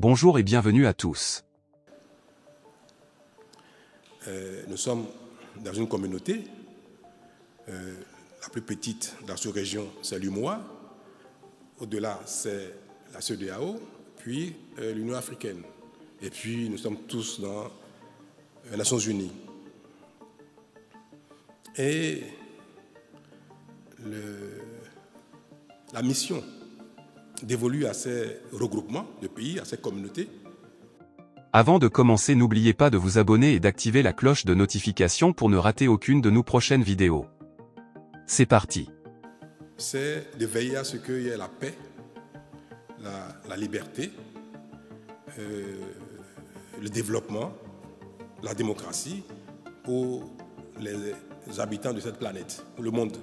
Bonjour et bienvenue à tous. Nous sommes dans une communauté, la plus petite dans cette région, c'est l'UMOA. Au-delà, c'est la CEDEAO, puis l'Union africaine. Et puis, nous sommes tous dans les Nations unies. Et la mission dévolue à ces regroupements de pays, à ces communautés. Avant de commencer, n'oubliez pas de vous abonner et d'activer la cloche de notification pour ne rater aucune de nos prochaines vidéos. C'est parti. C'est de veiller à ce qu'il y ait la paix, la liberté, le développement, la démocratie pour les habitants de cette planète, pour le monde.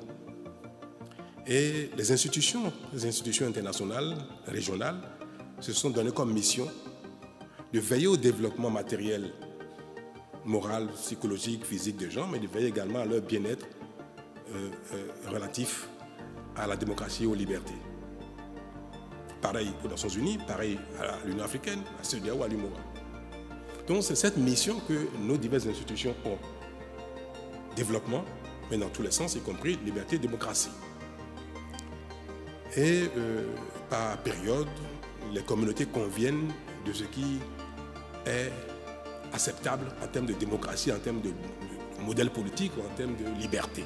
Et les institutions internationales, régionales, se sont données comme mission de veiller au développement matériel, moral, psychologique, physique des gens, mais de veiller également à leur bien-être relatif à la démocratie et aux libertés. Pareil aux Nations Unies, pareil à l'Union africaine, à CEDEAO, à l'UMOA. Donc c'est cette mission que nos diverses institutions ont. Développement, mais dans tous les sens, y compris liberté et démocratie. Et par période, les communautés conviennent de ce qui est acceptable en termes de démocratie, en termes de modèle politique, en termes de liberté,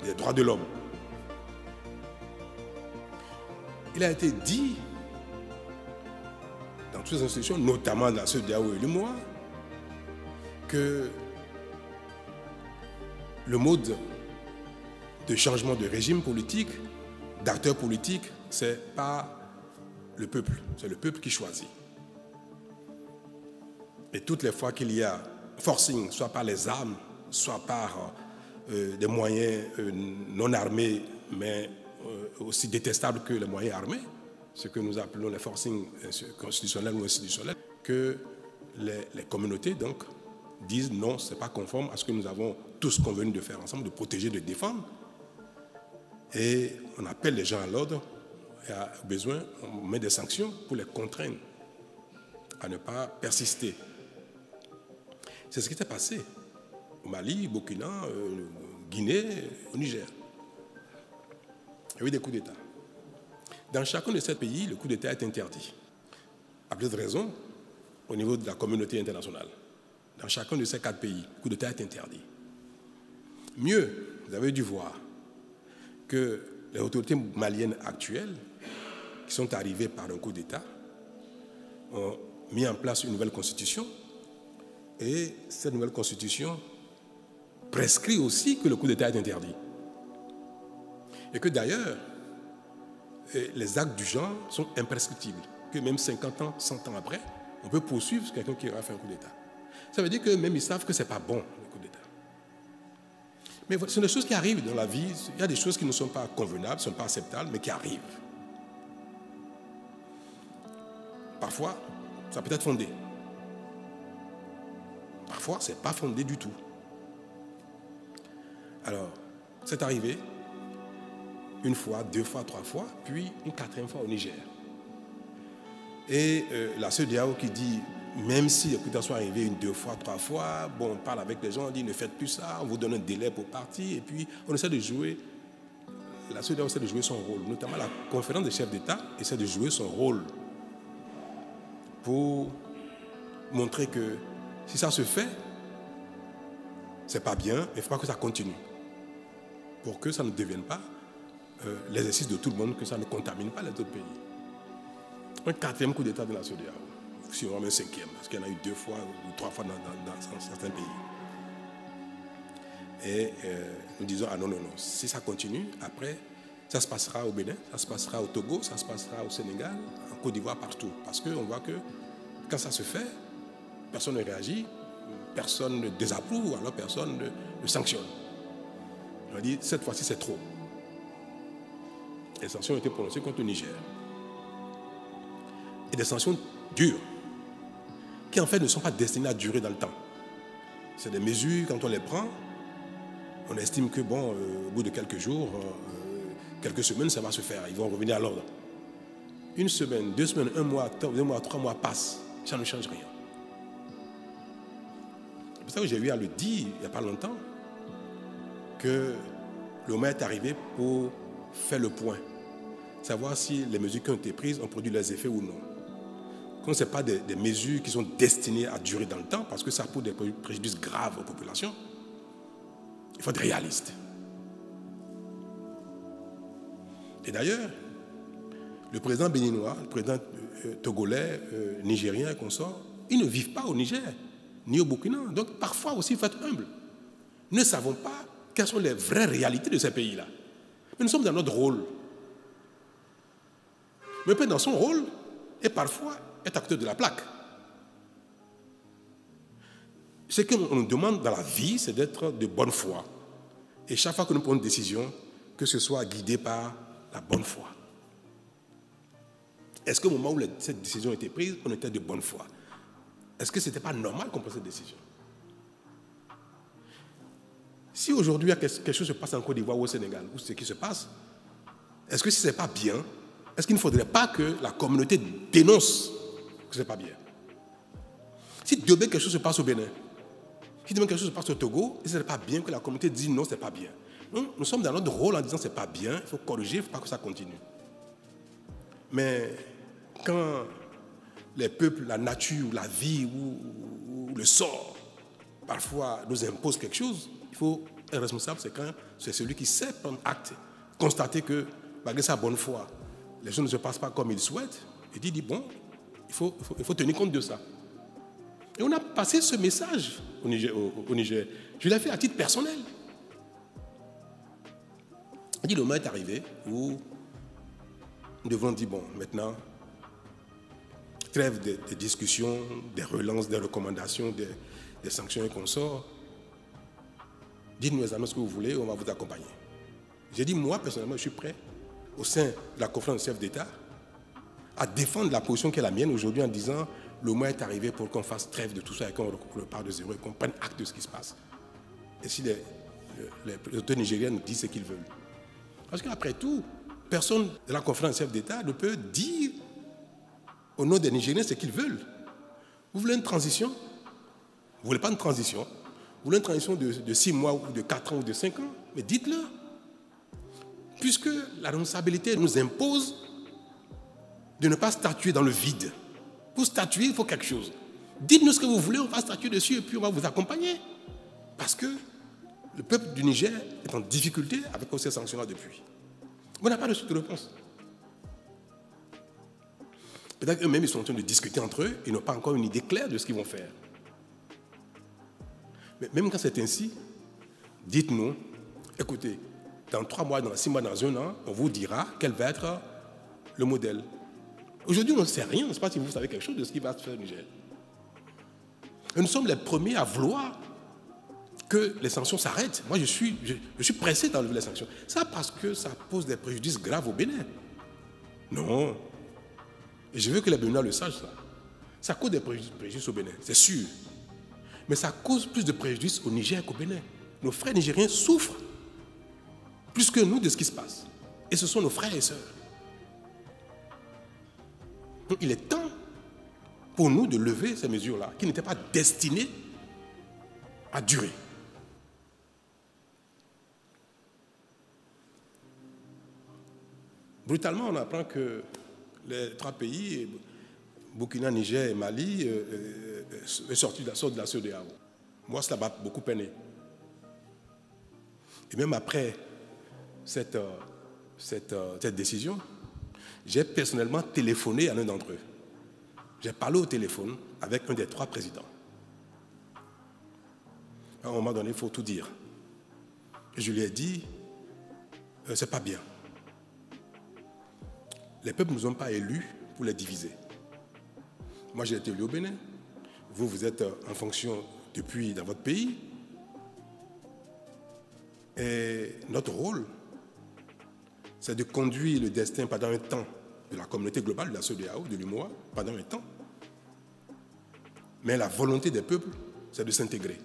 des droits de l'homme. Il a été dit dans toutes les institutions, notamment dans la CEDEAO et l'UMOA, que le mode de changement de régime politique, d'acteurs politiques, c'est pas le peuple, c'est le peuple qui choisit. Et toutes les fois qu'il y a forcing, soit par les armes, soit par des moyens non armés, mais aussi détestables que les moyens armés, ce que nous appelons les forcing constitutionnels ou institutionnels, que les communautés donc disent non, ce n'est pas conforme à ce que nous avons tous convenu de faire ensemble, de protéger, de défendre. Et on appelle les gens à l'ordre et à besoin, on met des sanctions pour les contraindre à ne pas persister. C'est ce qui s'est passé au Mali, au Burkina, Guinée, au Niger. Il y a eu des coups d'État. Dans chacun de ces pays, le coup d'État est interdit. À plusieurs raisons, au niveau de la communauté internationale. Dans chacun de ces 4 pays, le coup d'État est interdit. Mieux, vous avez dû voir que les autorités maliennes actuelles, qui sont arrivées par un coup d'État, ont mis en place une nouvelle constitution. Et cette nouvelle constitution prescrit aussi que le coup d'État est interdit. Et que d'ailleurs, les actes du genre sont imprescriptibles. Que même 50 ans, 100 ans après, on peut poursuivre quelqu'un qui aura fait un coup d'État. Ça veut dire que même ils savent que ce n'est pas bon, le coup d'État. Mais ce sont des choses qui arrivent dans la vie. Il y a des choses qui ne sont pas convenables, ne sont pas acceptables, mais qui arrivent. Parfois, ça peut être fondé. Parfois, ce n'est pas fondé du tout. Alors, c'est arrivé une fois, 2 fois, 3 fois, puis une 4e fois au Niger. Et la CEDEAO qui dit, même si les coups d'État sont arrivés 1, 2 fois, 3 fois, bon, on parle avec les gens, on dit ne faites plus ça, on vous donne un délai pour partir, et puis on essaie de jouer, la CEDEAO essaie de jouer son rôle, notamment la conférence des chefs d'État essaie de jouer son rôle pour montrer que si ça se fait, c'est pas bien, mais il ne faut pas que ça continue. Pour que ça ne devienne pas l'exercice de tout le monde, que ça ne contamine pas les autres pays. Un 4e coup d'État de la CEDEAO, si on met un 5e, parce qu'il y en a eu 2 fois ou 3 fois dans certains pays. Et nous disons, ah non, non, non, si ça continue, après, ça se passera au Bénin, ça se passera au Togo, ça se passera au Sénégal, en Côte d'Ivoire, partout. Parce qu'on voit que quand ça se fait, personne ne réagit, personne ne désapprouve, alors personne ne sanctionne. On a dit, cette fois-ci, c'est trop. Les sanctions ont été prononcées contre le Niger. Et des sanctions dures, qui en fait ne sont pas destinées à durer dans le temps. C'est des mesures, quand on les prend, on estime que, bon, au bout de quelques jours, quelques semaines, ça va se faire. Ils vont revenir à l'ordre. une semaine, 2 semaines, 1 mois, 2 mois, 3 mois passent, ça ne change rien. C'est pour ça que j'ai eu à le dire il n'y a pas longtemps que le moment est arrivé pour faire le point, savoir si les mesures qui ont été prises ont produit leurs effets ou non. Quand ce n'est pas des mesures qui sont destinées à durer dans le temps, parce que ça pose des préjudices graves aux populations, il faut être réaliste. Et d'ailleurs, le président béninois, le président togolais, nigérien et consorts, ils ne vivent pas au Niger, ni au Burkina. Donc parfois aussi, il faut être humble. Nous ne savons pas quelles sont les vraies réalités de ces pays-là. Mais nous sommes dans notre rôle. Mais peut-être dans son rôle, et parfois être à côté de la plaque. Ce qu'on nous demande dans la vie, c'est d'être de bonne foi. Et chaque fois que nous prenons une décision, que ce soit guidé par la bonne foi. Est-ce qu'au moment où cette décision a été prise, on était de bonne foi? Est-ce que ce n'était pas normal qu'on prenne cette décision? Si aujourd'hui quelque chose se passe en Côte d'Ivoire ou au Sénégal, ou ce qui se passe, est-ce que si ce n'est pas bien, est-ce qu'il ne faudrait pas que la communauté dénonce que ce n'est pas bien? Si demain quelque chose se passe au Bénin, si demain quelque chose se passe au Togo, ce n'est pas bien que la communauté dise non, ce n'est pas bien. Donc, nous sommes dans notre rôle en disant ce n'est pas bien, il faut corriger, il ne faut pas que ça continue. Mais quand les peuples, la nature, la vie ou le sort, parfois nous imposent quelque chose, il faut être responsable, c'est celui qui sait prendre acte, constater que malgré sa bonne foi, les choses ne se passent pas comme il souhaite, et dit bon, il faut tenir compte de ça. Et on a passé ce message au Niger. Je l'ai fait à titre personnel. Il dit le moment est arrivé où nous devons dire bon, maintenant, trêve des discussions, des relances, des recommandations, des sanctions et consorts. Dites-nous exactement ce que vous voulez, on va vous accompagner. J'ai dit, moi, personnellement, je suis prêt, au sein de la conférence des chefs d'État, à défendre la position qui est la mienne aujourd'hui en disant le moment est arrivé pour qu'on fasse trêve de tout ça et qu'on repart de zéro et qu'on prenne acte de ce qui se passe. Et si les autorités nigériennes nous disent ce qu'ils veulent. Parce qu'après tout, personne de la conférence des chefs d'État ne peut dire au nom des Nigériens ce qu'ils veulent. Vous voulez une transition? Vous ne voulez pas une transition? Vous voulez une transition de 6 mois ou de 4 ans ou de 5 ans? Mais dites-le. Puisque la responsabilité nous impose de ne pas statuer dans le vide. Pour statuer, il faut quelque chose. Dites-nous ce que vous voulez, on va statuer dessus et puis on va vous accompagner. Parce que le peuple du Niger est en difficulté avec ces sanctions-là depuis. On n'a pas de réponse. Peut-être qu'eux-mêmes, ils sont en train de discuter entre eux, ils n'ont pas encore une idée claire de ce qu'ils vont faire. Mais même quand c'est ainsi, dites-nous, écoutez, dans 3 mois, dans 6 mois, dans 1 an, on vous dira quel va être le modèle. Aujourd'hui, on ne sait rien, je ne sais pas si vous savez quelque chose de ce qui va se faire au Niger. Et nous sommes les premiers à vouloir que les sanctions s'arrêtent. Moi, je suis pressé d'enlever les sanctions. Ça parce que ça pose des préjudices graves au Bénin. Non. Et je veux que les Béninois le sachent, ça. Ça cause des préjudices au Bénin, c'est sûr. Mais ça cause plus de préjudices au Niger qu'au Bénin. Nos frères nigériens souffrent plus que nous de ce qui se passe. Et ce sont nos frères et sœurs. Donc il est temps pour nous de lever ces mesures-là, qui n'étaient pas destinées à durer. Brutalement, on apprend que les 3 pays, Burkina, Niger et Mali, sont sortis de la CEDEAO. Moi, cela m'a beaucoup peiné. Et même après cette décision, j'ai personnellement téléphoné à l'un d'entre eux. J'ai parlé au téléphone avec un des 3 présidents. À un moment donné, il faut tout dire. Et je lui ai dit, c'est pas bien. Les peuples ne nous ont pas élus pour les diviser. Moi, j'ai été élu au Bénin. Vous, vous êtes en fonction depuis dans votre pays. Et notre rôle, c'est de conduire le destin pendant un temps de la communauté globale, de la CEDEAO, de l'UMOA, pendant un temps. Mais la volonté des peuples, c'est de s'intégrer.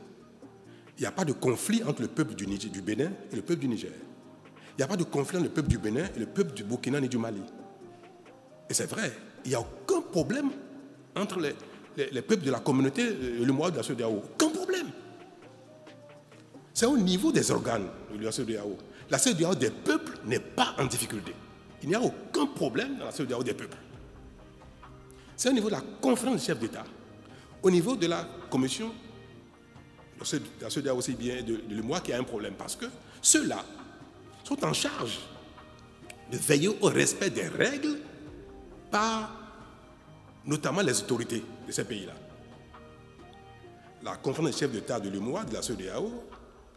Il n'y a pas de conflit entre le peuple du Bénin et le peuple du Niger. Il n'y a pas de conflit entre le peuple du Bénin et le peuple du Burkina ni du Mali. Et c'est vrai, il n'y a aucun problème entre les peuples de la communauté et le mois de la CEDEAO. Aucun problème. C'est au niveau des organes de la CEDEAO. La CEDEAO des peuples n'est pas en difficulté. Il n'y a aucun problème dans la CEDEAO des peuples. C'est au niveau de la conférence des chefs d'État, au niveau de la commission, de la CEDEAO aussi bien de l'UMOA, qu'il y a un problème. Parce que ceux-là sont en charge de veiller au respect des règles par notamment les autorités de ces pays-là. La conférence des chefs d'État de l'UMOA, de la CEDEAO,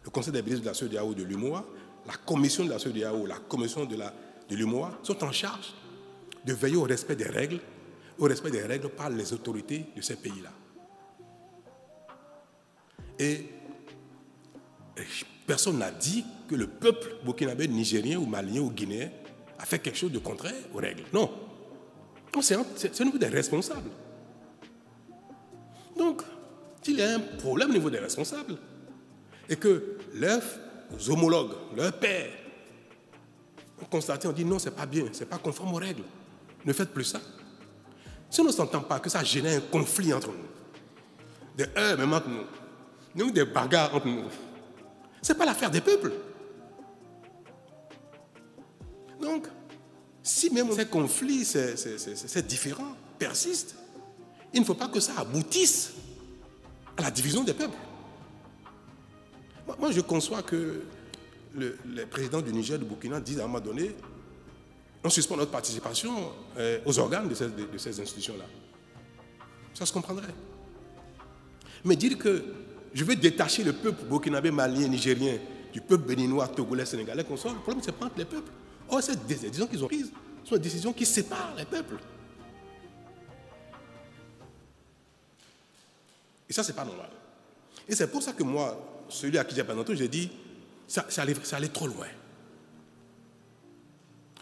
le conseil des ministres de la CEDEAO de l'UMOA, la commission de la CEDEAO, la commission de l'UMOA sont en charge de veiller au respect des règles par les autorités de ces pays-là. Et personne n'a dit que le peuple burkinabé, nigérien ou malien ou guinéen a fait quelque chose de contraire aux règles. Non. C'est au niveau des responsables. Donc, s'il y a un problème au niveau des responsables et que leurs homologues, leurs pairs ont constaté, on dit non, c'est pas bien, c'est pas conforme aux règles. Ne faites plus ça. Si on ne s'entend pas que ça génère un conflit entre nous, des heurts même entre nous, des bagarres entre nous, ce n'est pas l'affaire des peuples. Donc, si même ces conflits, ces différends persistent, il ne faut pas que ça aboutisse à la division des peuples. Moi, je conçois que les présidents du Niger, du Burkina disent à un moment donné, on suspend notre participation aux organes de ces institutions-là. Ça se comprendrait. Mais dire que je vais détacher le peuple burkinabé, malien, nigérien du peuple béninois, togolais, sénégalais, le problème, c'est pas entre les peuples. Or, ces décisions qu'ils ont prises sont des décisions qui séparent les peuples. Et ça, c'est pas normal. Et c'est pour ça que moi, celui à qui j'ai parlé tantôt, j'ai dit, ça allait trop loin.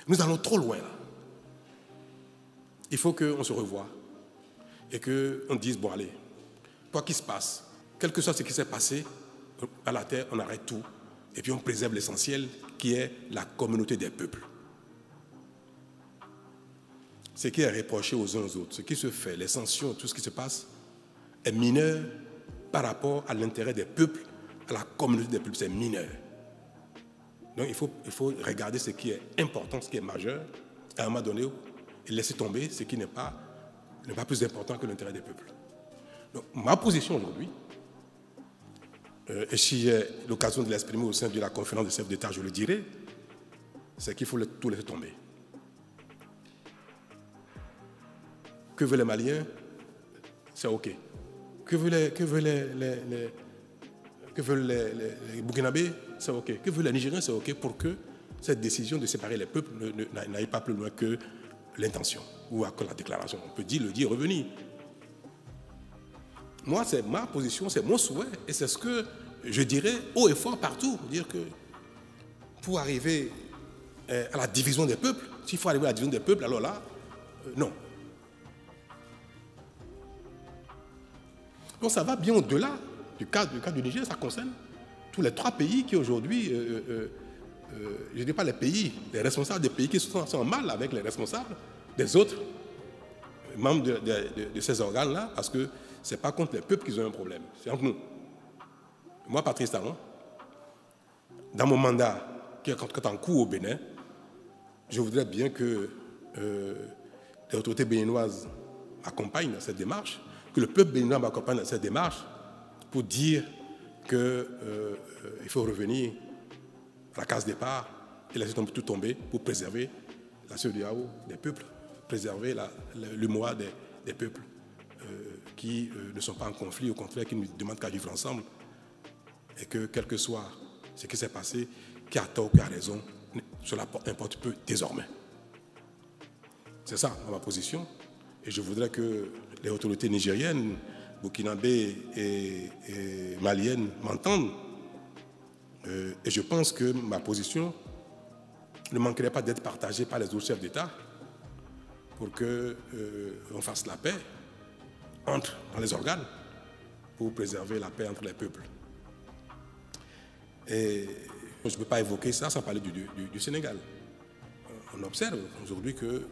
Nous allons trop loin là. Il faut qu'on se revoie et qu'on dise, bon allez, quoi qu'il se passe, quel que soit ce qui s'est passé à la terre, on arrête tout et puis on préserve l'essentiel qui est la communauté des peuples. Ce qui est reproché aux uns aux autres, ce qui se fait, les sanctions, tout ce qui se passe est mineur par rapport à l'intérêt des peuples, à la communauté des peuples, c'est mineur. Donc il faut regarder ce qui est important, ce qui est majeur, à un moment donné, et laisser tomber ce qui n'est pas plus important que l'intérêt des peuples. Donc ma position aujourd'hui, et si j'ai l'occasion de l'exprimer au sein de la conférence des chefs d'État, je le dirai, c'est qu'il faut tout laisser tomber. Que veulent les Maliens? C'est OK. Que veulent les Burkinabés? C'est OK. Que veulent les Nigériens? C'est OK pour que cette décision de séparer les peuples n'aille pas plus loin que l'intention ou que la déclaration. On peut le dire, revenir. Moi, c'est ma position, c'est mon souhait et c'est ce que je dirais haut et fort partout. Dire que pour arriver à la division des peuples, s'il faut arriver à la division des peuples, alors là, non. Donc ça va bien au-delà du cas du Niger, ça concerne tous les 3 pays qui aujourd'hui, je ne dis pas les pays, les responsables des pays qui sont en mal avec les responsables des autres membres de ces organes-là, parce que ce n'est pas contre les peuples qu'ils ont un problème, c'est entre nous. Moi, Patrice Talon, dans mon mandat qui est en cours au Bénin, je voudrais bien que les autorités béninoises m'accompagnent dans cette démarche, que le peuple béninois m'accompagne dans cette démarche pour dire qu'il faut revenir à la case départ et laisser tout tomber pour préserver la CEDEAO des peuples, préserver l'UMOA des peuples qui ne sont pas en conflit, au contraire, qui nous demandent qu'à vivre ensemble et que, quel que soit ce qui s'est passé, qui a tort, qui a raison, cela importe peu désormais. C'est ça ma position et je voudrais que les autorités nigériennes, burkinabées et maliennes m'entendent. Et je pense que ma position ne manquerait pas d'être partagée par les autres chefs d'État pour qu'on fasse la paix dans les organes pour préserver la paix entre les peuples. Et je ne peux pas évoquer ça sans parler du Sénégal. On observe aujourd'hui que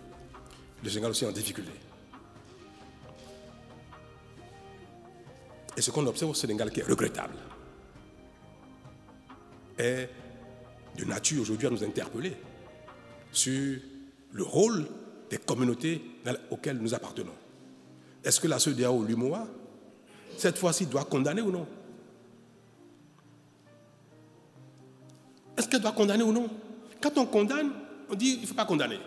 le Sénégal aussi en difficulté. Et ce qu'on observe au Sénégal qui est regrettable est de nature aujourd'hui à nous interpeller sur le rôle des communautés auxquelles nous appartenons. Est-ce que la CEDEAO, l'UMOA, cette fois-ci doit condamner ou non? Est-ce qu'elle doit condamner ou non? Quand on condamne, on dit il ne faut pas condamner.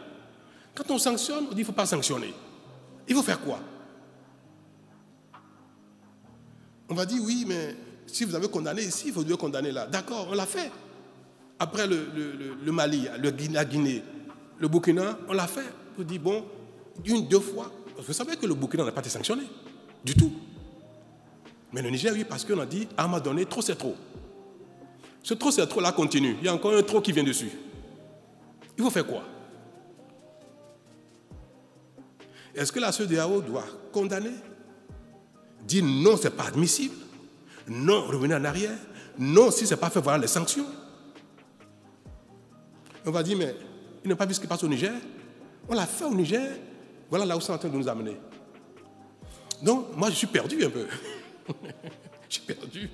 Quand on sanctionne, on dit il ne faut pas sanctionner. Il faut faire quoi? On va dire oui, mais si vous avez condamné ici, vous devez condamner là. D'accord, on l'a fait. Après le Mali, la Guinée, le Burkina, on l'a fait. On dit bon, une, deux fois. Vous savez que le Burkina n'a pas été sanctionné, du tout. Mais le Niger, oui, parce qu'on a dit à un moment donné, trop c'est trop. Ce trop c'est trop là continue. Il y a encore un trop qui vient dessus. Il faut faire quoi? Est-ce que la CEDEAO doit condamner? Dire non, ce n'est pas admissible. Non, revenir en arrière. Non, si ce n'est pas fait, voilà les sanctions. On va dire, mais il n'a pas vu ce qui passe au Niger. On l'a fait au Niger. Voilà là où c'est en train de nous amener. Donc, moi, je suis perdu un peu. Je suis perdu.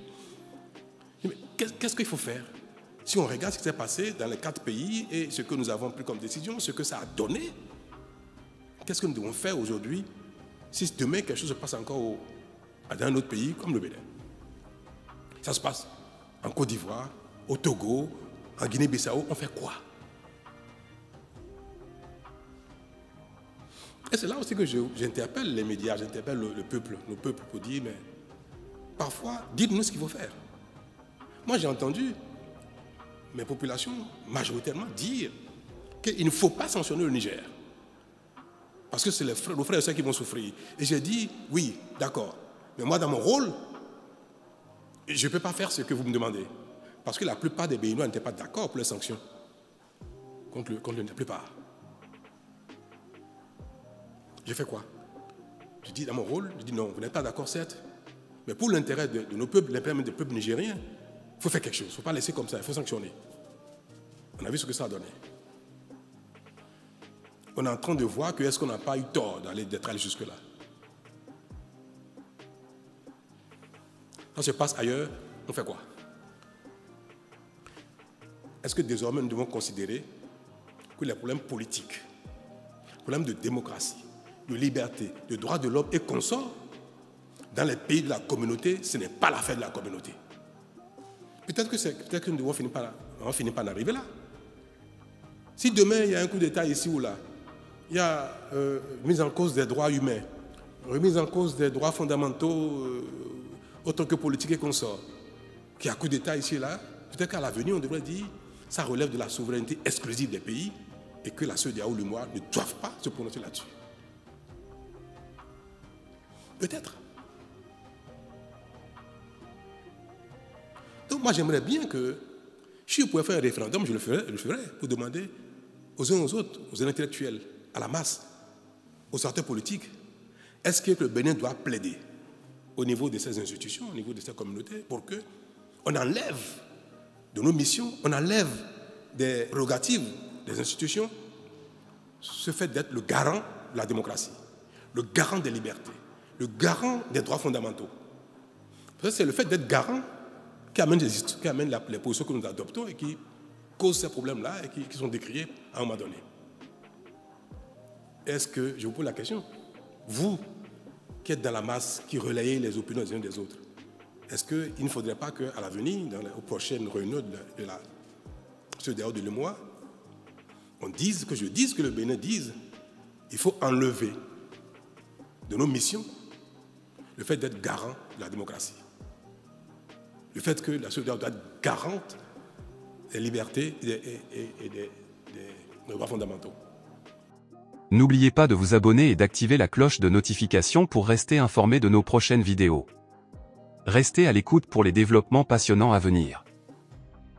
Mais qu'est-ce qu'il faut faire? Si on regarde ce qui s'est passé dans les 4 pays et ce que nous avons pris comme décision, ce que ça a donné, qu'est-ce que nous devons faire aujourd'hui si demain quelque chose se passe encore dans un autre pays comme le Bénin? Ça se passe en Côte d'Ivoire, au Togo, en Guinée-Bissau, on fait quoi? Et c'est là aussi que j'interpelle les médias, j'interpelle le peuple, nos peuples pour dire, mais parfois, dites-nous ce qu'il faut faire. Moi, j'ai entendu mes populations majoritairement dire qu'il ne faut pas sanctionner le Niger. Parce que c'est nos frères et sœurs qui vont souffrir. Et j'ai dit, oui, d'accord. Mais moi, dans mon rôle, je ne peux pas faire ce que vous me demandez. Parce que la plupart des Béninois n'étaient pas d'accord pour les sanctions. Contre la plupart. J'ai fait quoi? Je dis dans mon rôle, je dis non, vous n'êtes pas d'accord, certes. Mais pour l'intérêt de nos peuples, l'intérêt des peuples nigériens, il faut faire quelque chose. Il ne faut pas laisser comme ça, il faut sanctionner. On a vu ce que ça a donné. On est en train de voir que est-ce qu'on n'a pas eu tort d'être allé jusque-là. Quand ça se passe ailleurs, on fait quoi? Est-ce que désormais nous devons considérer que les problèmes politiques, les problèmes de démocratie, de liberté, de droits de l'homme et consorts, dans les pays de la communauté, ce n'est pas l'affaire de la communauté? Peut-être que nous devons finir par en arriver là. Si demain il y a un coup d'État ici ou là, il y a mise en cause des droits humains, remise en cause des droits fondamentaux autres que politiques et consorts, qu'il y a un coup d'État ici et là, peut-être qu'à l'avenir on devrait dire ça relève de la souveraineté exclusive des pays et que la CEDEAO ou l'UMOA ne doivent pas se prononcer là-dessus. Peut-être. Donc moi j'aimerais bien que, si je pouvais faire un référendum, je le ferais pour demander aux uns aux autres, aux intellectuels, à la masse, aux acteurs politiques, est-ce que le Bénin doit plaider au niveau de ces institutions, au niveau de ces communautés, pour qu'on enlève de nos missions, on enlève des prérogatives des institutions, ce fait d'être le garant de la démocratie, le garant des libertés, le garant des droits fondamentaux. C'est le fait d'être garant qui amène les positions que nous adoptons et qui causent ces problèmes-là et qui sont décriés à un moment donné. Est-ce que, je vous pose la question, vous qui êtes dans la masse, qui relayez les opinions des uns des autres, est-ce qu'il ne faudrait pas qu'à l'avenir, aux prochaines réunions de la CEDEAO de l'UMOA, on dise, que je dise, que le Bénin dise, il faut enlever de nos missions le fait d'être garant de la démocratie. Le fait que la CEDEAO doit être garante des libertés et des droits fondamentaux. N'oubliez pas de vous abonner et d'activer la cloche de notification pour rester informé de nos prochaines vidéos. Restez à l'écoute pour les développements passionnants à venir.